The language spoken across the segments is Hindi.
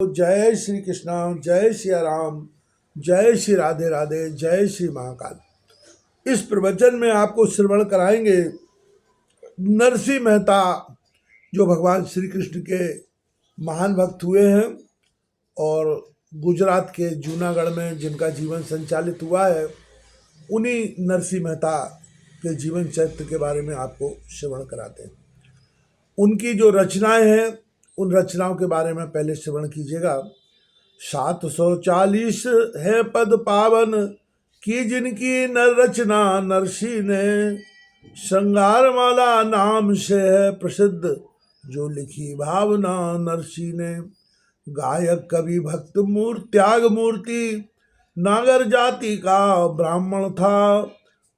जय श्री कृष्णा, जय सिया राम, जय श्री राधे राधे, जय श्री महाकाल। इस प्रवचन में आपको श्रवण कराएंगे नरसिंह मेहता, जो भगवान श्री कृष्ण के महान भक्त हुए हैं और गुजरात के जूनागढ़ में जिनका जीवन संचालित हुआ है, उन्हीं नरसिंह मेहता के जीवन चरित्र के बारे में आपको श्रवण कराते हैं। उनकी जो रचनाएं हैं, उन रचनाओं के बारे में पहले श्रवण कीजिएगा। 740 है पद पावन की जिनकी नर रचना नरसी ने, श्रृंगार माला नाम से है प्रसिद्ध जो लिखी भावना नरसी ने। गायक कवि भक्त त्याग मूर्ति नागर जाति का ब्राह्मण था,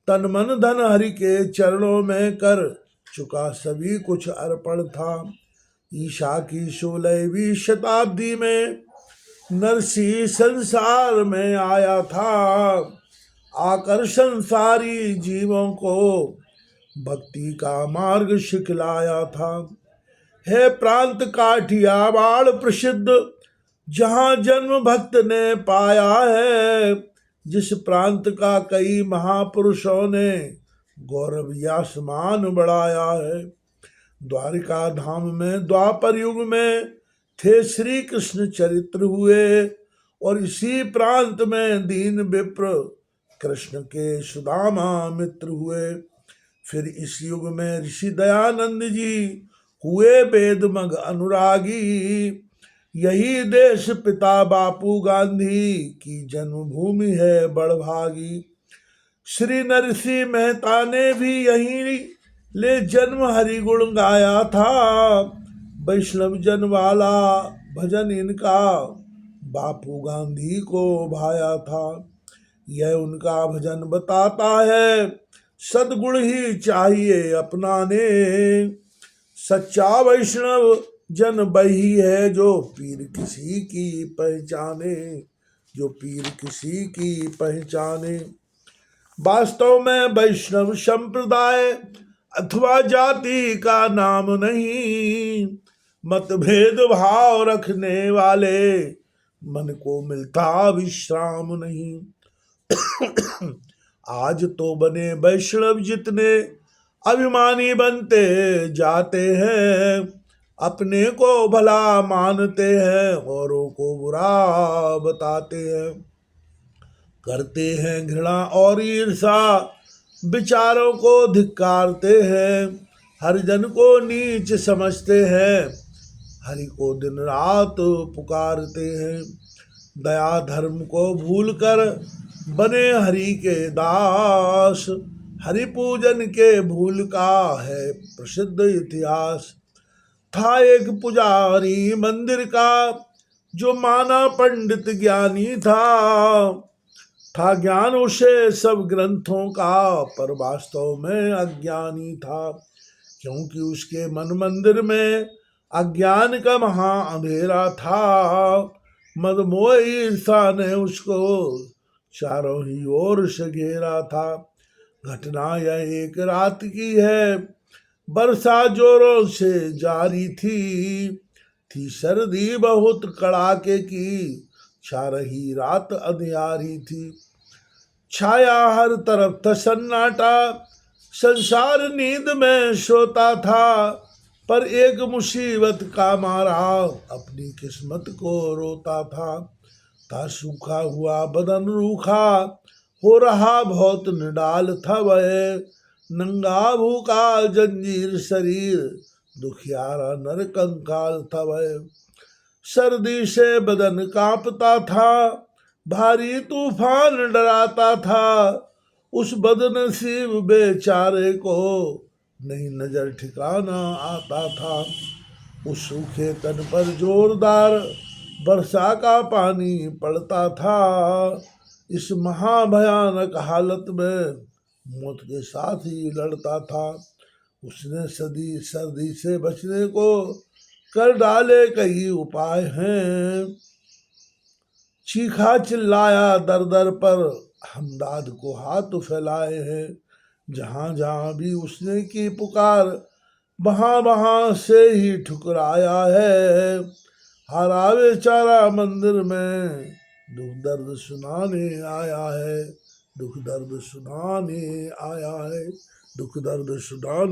तन मन धन हरि के चरणों में कर चुका सभी कुछ अर्पण था। ईशा की 16वीं शताब्दी में नरसिंह संसार में आया था, आकर संसारी जीवों को भक्ति का मार्ग सिखलाया था। है प्रांत काठियावाड़ प्रसिद्ध जहाँ जन्म भक्त ने पाया है, जिस प्रांत का कई महापुरुषों ने गौरव आसमान बढ़ाया है। द्वारिका धाम में द्वापर युग में थे श्री कृष्ण चरित्र हुए, और इसी प्रांत में दीन विप्र कृष्ण के सुदामा मित्र हुए। फिर इस युग में ऋषि दयानंद जी हुए वेदमग अनुरागी, यही देश पिता बापू गांधी की जन्मभूमि है बड़भागी। श्री नरसिंह मेहता ने भी यही ले जन्म हरि गुण गाया था, वैष्णव जन वाला भजन इनका बापू गांधी को भाया था। यह उनका भजन बताता है सद्गुण ही चाहिए अपनाने, सच्चा वैष्णव जन वही है जो पीर किसी की पहचाने, जो पीर किसी की पहचाने। वास्तव में वैष्णव संप्रदाय अथवा जाति का नाम नहीं, मतभेद भाव रखने वाले मन को मिलता विश्राम नहीं। आज तो बने वैष्णव जितने अभिमानी बनते जाते हैं, अपने को भला मानते हैं औरों को बुरा बताते हैं, करते हैं घृणा और ईर्षा, विचारों को धिक्कारते हैं, हर जन को नीच समझते हैं, हरि को दिन रात पुकारते हैं। दया धर्म को भूलकर बने हरि के दास, हरि पूजन के भूल का है प्रसिद्ध इतिहास। था एक पुजारी मंदिर का जो माना पंडित ज्ञानी था ज्ञान उसे सब ग्रंथों का, पर वास्तव में अज्ञानी था, क्योंकि उसके मन मंदिर में अज्ञान का महा अंधेरा था। मद मोह ईर्षा ने उसको चारों ही ओर से घेरा था। घटना यह एक रात की है, वर्षा जोरों से जारी थी सर्दी बहुत कड़ाके की, छा रही रात अंधियारी थी। छाया हर तरफ था सन्नाटा, संसार नींद में सोता था, पर एक मुसीबत का मारा अपनी किस्मत को रोता था सूखा हुआ बदन रूखा, हो रहा बहुत निडाल था वह, नंगा भूखा जंजीर शरीर, दुखियारा नर कंकाल था वह। सर्दी से बदन कांपता था, भारी तूफान डराता था, उस बदनसीब बेचारे को नहीं नजर ठिकाना आता था। उस सूखे तन पर जोरदार वर्षा का पानी पड़ता था, इस महाभयानक हालत में मौत के साथ ही लड़ता था। उसने सर्दी से बचने को कर डाले कई उपाय हैं, चीखा चिल्लाया दर दर पर, हमदाद को हाथ फैलाए हैं। जहाँ जहाँ भी उसने की पुकार, वहाँ वहाँ से ही ठुकराया है, हारा बेचारा मंदिर में, दुख दर्द सुनाने आया है, दुख दर्द सुनाने आया है, दुख दर्द सुनाने